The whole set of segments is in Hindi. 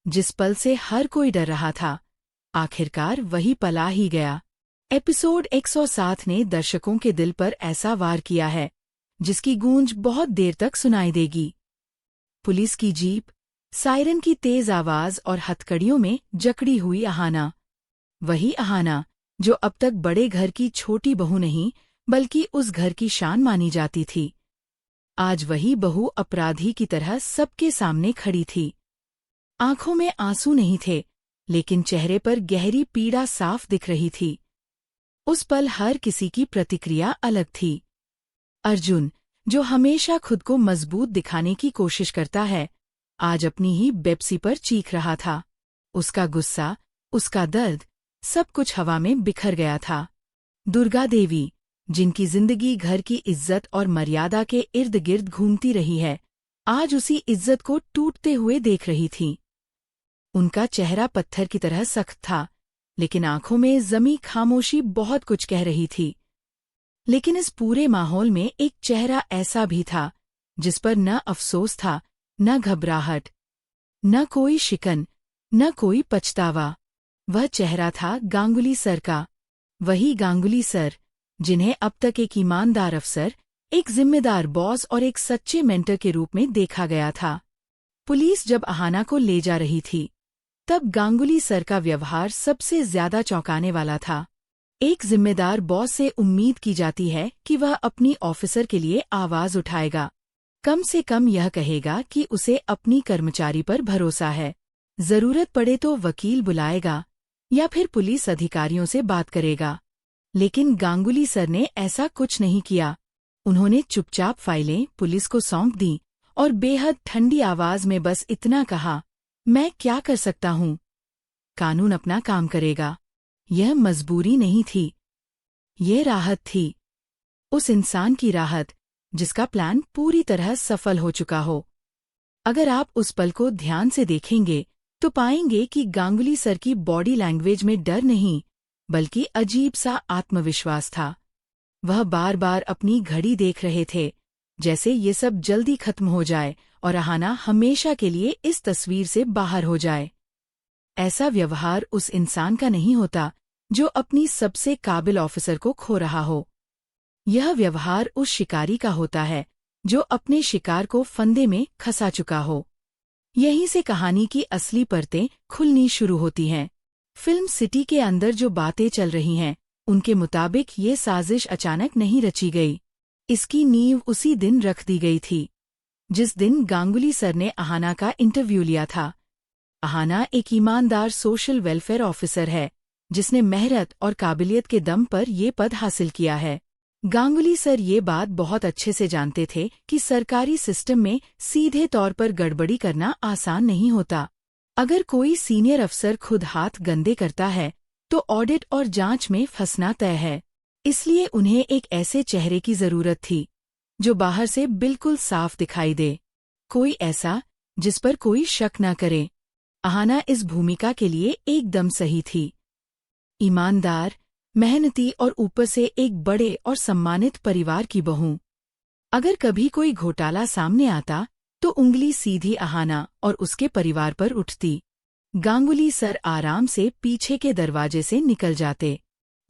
जिस पल से हर कोई डर रहा था, आखिरकार वही पल आ ही गया। एपिसोड 107 ने दर्शकों के दिल पर ऐसा वार किया है जिसकी गूंज बहुत देर तक सुनाई देगी। पुलिस की जीप, सायरन की तेज आवाज और हथकड़ियों में जकड़ी हुई अहाना। वही अहाना जो अब तक बड़े घर की छोटी बहू नहीं बल्कि उस घर की शान मानी जाती थी। आज वही बहू अपराधी की तरह सबके सामने खड़ी थी। आंखों में आंसू नहीं थे, लेकिन चेहरे पर गहरी पीड़ा साफ दिख रही थी। उस पल हर किसी की प्रतिक्रिया अलग थी। अर्जुन, जो हमेशा खुद को मजबूत दिखाने की कोशिश करता है, आज अपनी ही बेपसी पर चीख रहा था। उसका गुस्सा, उसका दर्द, सब कुछ हवा में बिखर गया था। दुर्गा देवी, जिनकी जिंदगी घर की इज्जत और मर्यादा के इर्द गिर्द घूमती रही है, आज उसी इज्जत को टूटते हुए देख रही थी। उनका चेहरा पत्थर की तरह सख्त था, लेकिन आंखों में जमी खामोशी बहुत कुछ कह रही थी। लेकिन इस पूरे माहौल में एक चेहरा ऐसा भी था जिस पर न अफसोस था, न घबराहट, न कोई शिकन, न कोई पछतावा। वह चेहरा था गांगुली सर का। वही गांगुली सर जिन्हें अब तक एक ईमानदार अफसर, एक जिम्मेदार बॉस और एक सच्चे मेंटर के रूप में देखा गया था। पुलिस जब अहाना को ले जा रही थी, तब गांगुली सर का व्यवहार सबसे ज्यादा चौंकाने वाला था। एक जिम्मेदार बॉस से उम्मीद की जाती है कि वह अपनी ऑफिसर के लिए आवाज उठाएगा, कम से कम यह कहेगा कि उसे अपनी कर्मचारी पर भरोसा है, जरूरत पड़े तो वकील बुलाएगा या फिर पुलिस अधिकारियों से बात करेगा। लेकिन गांगुली सर ने ऐसा कुछ नहीं किया। उन्होंने चुपचाप फाइलें पुलिस को सौंप दी और बेहद ठंडी आवाज में बस इतना कहा, मैं क्या कर सकता हूँ? कानून अपना काम करेगा। यह मजबूरी नहीं थी, यह राहत थी। उस इंसान की राहत जिसका प्लान पूरी तरह सफल हो चुका हो। अगर आप उस पल को ध्यान से देखेंगे तो पाएंगे कि गांगुली सर की बॉडी लैंग्वेज में डर नहीं, बल्कि अजीब सा आत्मविश्वास था। वह बार बार अपनी घड़ी देख रहे थे, जैसे ये सब जल्दी खत्म हो जाए और अहाना हमेशा के लिए इस तस्वीर से बाहर हो जाए। ऐसा व्यवहार उस इंसान का नहीं होता जो अपनी सबसे काबिल ऑफिसर को खो रहा हो। यह व्यवहार उस शिकारी का होता है जो अपने शिकार को फंदे में फंसा चुका हो। यहीं से कहानी की असली परतें खुलनी शुरू होती हैं। फिल्म सिटी के अंदर जो बातें चल रही हैं, उनके मुताबिक ये साजिश अचानक नहीं रची गई। इसकी नींव उसी दिन रख दी गई थी जिस दिन गांगुली सर ने अहाना का इंटरव्यू लिया था। अहाना एक ईमानदार सोशल वेलफेयर ऑफिसर है जिसने मेहनत और काबिलियत के दम पर ये पद हासिल किया है। गांगुली सर ये बात बहुत अच्छे से जानते थे कि सरकारी सिस्टम में सीधे तौर पर गड़बड़ी करना आसान नहीं होता। अगर कोई सीनियर अफसर खुद हाथ गंदे करता है तो ऑडिट और जांच में फंसना तय है। इसलिए उन्हें एक ऐसे चेहरे की जरूरत थी जो बाहर से बिल्कुल साफ दिखाई दे, कोई ऐसा जिस पर कोई शक न करे। अहाना इस भूमिका के लिए एकदम सही थी। ईमानदार, मेहनती और ऊपर से एक बड़े और सम्मानित परिवार की बहू। अगर कभी कोई घोटाला सामने आता तो उंगली सीधी अहाना और उसके परिवार पर उठती। गांगुली सर आराम से पीछे के दरवाजे से निकल जाते।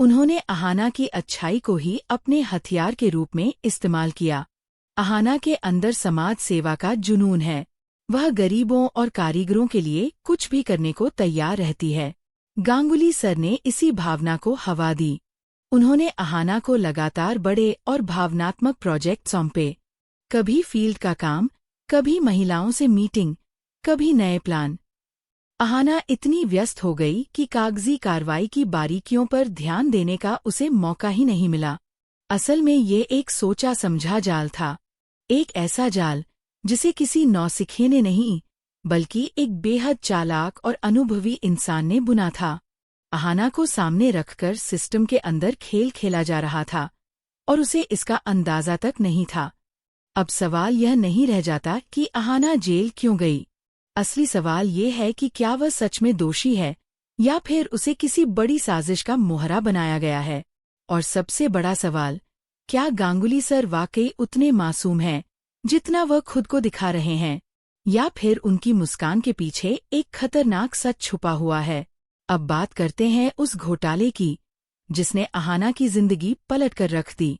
उन्होंने अहाना की अच्छाई को ही अपने हथियार के रूप में इस्तेमाल किया। अहाना के अंदर समाज सेवा का जुनून है। वह गरीबों और कारीगरों के लिए कुछ भी करने को तैयार रहती है। गांगुली सर ने इसी भावना को हवा दी। उन्होंने अहाना को लगातार बड़े और भावनात्मक प्रोजेक्ट सौंपे। कभी फील्ड का काम, कभी महिलाओं से मीटिंग, कभी नए प्लान। अहाना इतनी व्यस्त हो गई कि कागजी कार्रवाई की बारीकियों पर ध्यान देने का उसे मौका ही नहीं मिला। असल में ये एक सोचा समझा जाल था। एक ऐसा जाल जिसे किसी नौसिखिए ने नहीं, बल्कि एक बेहद चालाक और अनुभवी इंसान ने बुना था। अहाना को सामने रखकर सिस्टम के अंदर खेल खेला जा रहा था और उसे इसका अंदाजा तक नहीं था। अब सवाल यह नहीं रह जाता कि अहाना जेल क्यों गई। असली सवाल ये है कि क्या वह सच में दोषी है या फिर उसे किसी बड़ी साजिश का मोहरा बनाया गया है। और सबसे बड़ा सवाल, क्या गांगुली सर वाकई उतने मासूम हैं जितना वह खुद को दिखा रहे हैं। या फिर उनकी मुस्कान के पीछे एक खतरनाक सच छुपा हुआ है। अब बात करते हैं उस घोटाले की जिसने अहाना की जिंदगी पलट कर रख दी।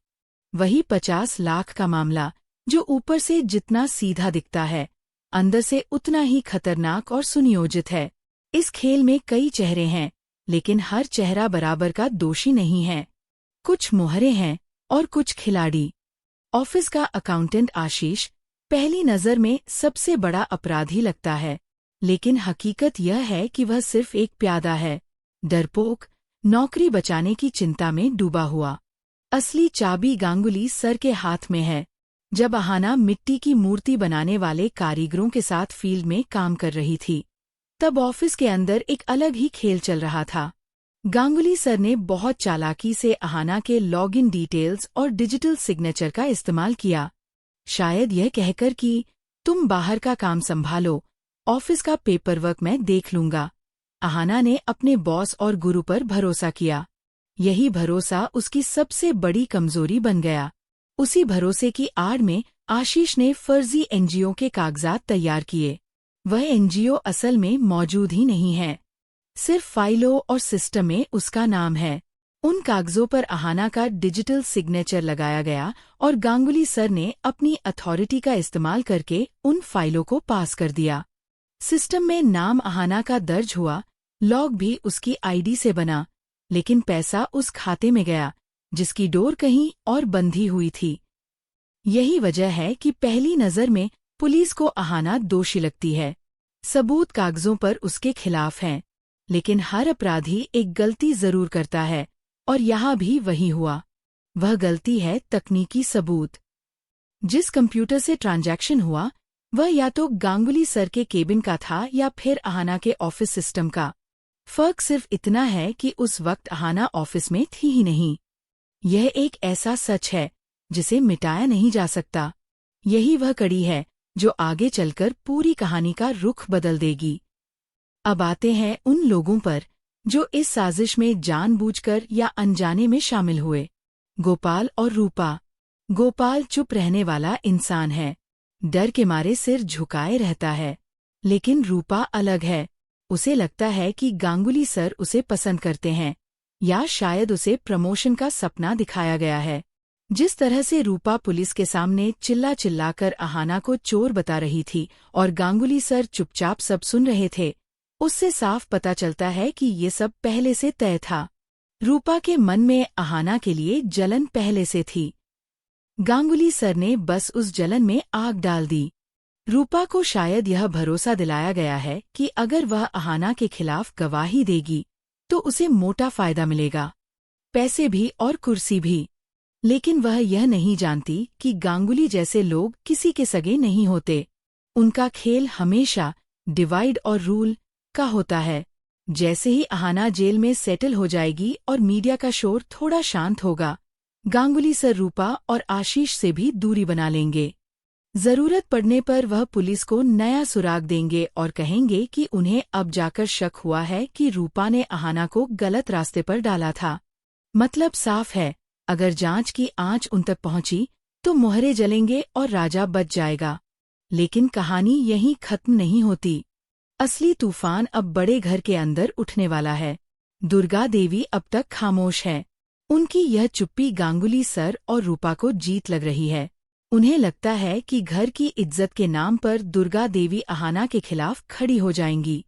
वही 50 लाख का मामला जो ऊपर से जितना सीधा दिखता है, अंदर से उतना ही खतरनाक और सुनियोजित है। इस खेल में कई चेहरे हैं, लेकिन हर चेहरा बराबर का दोषी नहीं है। कुछ मोहरे हैं और कुछ खिलाड़ी। ऑफिस का अकाउंटेंट आशीष पहली नज़र में सबसे बड़ा अपराधी लगता है, लेकिन हकीकत यह है कि वह सिर्फ एक प्यादा है, डरपोक, नौकरी बचाने की चिंता में डूबा हुआ। असली चाबी गांगुली सर के हाथ में है। जब अहाना मिट्टी की मूर्ति बनाने वाले कारीगरों के साथ फील्ड में काम कर रही थी, तब ऑफिस के अंदर एक अलग ही खेल चल रहा था। गांगुली सर ने बहुत चालाकी से अहाना के लॉगिन डिटेल्स और डिजिटल सिग्नेचर का इस्तेमाल किया, शायद यह कहकर कि तुम बाहर का काम संभालो, ऑफिस का पेपरवर्क मैं देख लूंगा। अहाना ने अपने बॉस और गुरु पर भरोसा किया। यही भरोसा उसकी सबसे बड़ी कमजोरी बन गया। उसी भरोसे की आड़ में आशीष ने फर्जी एनजीओ के कागजात तैयार किए। वह एनजीओ असल में मौजूद ही नहीं है, सिर्फ फाइलों और सिस्टम में उसका नाम है। उन कागजों पर अहाना का डिजिटल सिग्नेचर लगाया गया और गांगुली सर ने अपनी अथॉरिटी का इस्तेमाल करके उन फाइलों को पास कर दिया। सिस्टम में नाम अहाना का दर्ज हुआ, लॉग भी उसकी आईडी से बना, लेकिन पैसा उस खाते में गया जिसकी डोर कहीं और बंधी हुई थी। यही वजह है कि पहली नज़र में पुलिस को अहाना दोषी लगती है। सबूत कागजों पर उसके खिलाफ हैं, लेकिन हर अपराधी एक गलती जरूर करता है, और यहाँ भी वही हुआ। वह गलती है तकनीकी सबूत। जिस कंप्यूटर से ट्रांजैक्शन हुआ, वह या तो गांगुली सर के केबिन का था या फिर अहाना के ऑफिस सिस्टम का। फर्क सिर्फ इतना है कि उस वक्त अहाना ऑफिस में थी ही नहीं। यह एक ऐसा सच है जिसे मिटाया नहीं जा सकता। यही वह कड़ी है जो आगे चलकर पूरी कहानी का रुख बदल देगी। अब आते हैं उन लोगों पर जो इस साजिश में जानबूझकर या अनजाने में शामिल हुए। गोपाल और रूपा। गोपाल चुप रहने वाला इंसान है, डर के मारे सिर झुकाए रहता है। लेकिन रूपा अलग है। उसे लगता है कि गांगुली सर उसे पसंद करते हैं, या शायद उसे प्रमोशन का सपना दिखाया गया है। जिस तरह से रूपा पुलिस के सामने चिल्ला चिल्लाकर अहाना को चोर बता रही थी और गांगुली सर चुपचाप सब सुन रहे थे, उससे साफ पता चलता है कि ये सब पहले से तय था। रूपा के मन में अहाना के लिए जलन पहले से थी। गांगुली सर ने बस उस जलन में आग डाल दी। रूपा को शायद यह भरोसा दिलाया गया है कि अगर वह अहाना के खिलाफ गवाही देगी तो उसे मोटा फायदा मिलेगा, पैसे भी और कुर्सी भी। लेकिन वह यह नहीं जानती कि गांगुली जैसे लोग किसी के सगे नहीं होते। उनका खेल हमेशा डिवाइड और रूल का होता है। जैसे ही अहाना जेल में सेटल हो जाएगी और मीडिया का शोर थोड़ा शांत होगा, गांगुली सर रूपा और आशीष से भी दूरी बना लेंगे। जरूरत पड़ने पर वह पुलिस को नया सुराग देंगे और कहेंगे कि उन्हें अब जाकर शक हुआ है कि रूपा ने अहाना को गलत रास्ते पर डाला था। मतलब साफ है, अगर जांच की आंच उन तक पहुंची तो मोहरे जलेंगे और राजा बच जाएगा। लेकिन कहानी यहीं खत्म नहीं होती। असली तूफान अब बड़े घर के अंदर उठने वाला है। दुर्गा देवी अब तक खामोश है। उनकी यह चुप्पी गांगुली सर और रूपा को जीत लग रही है। उन्हें लगता है कि घर की इज्जत के नाम पर दुर्गा देवी अहाना के खिलाफ खड़ी हो जाएंगी।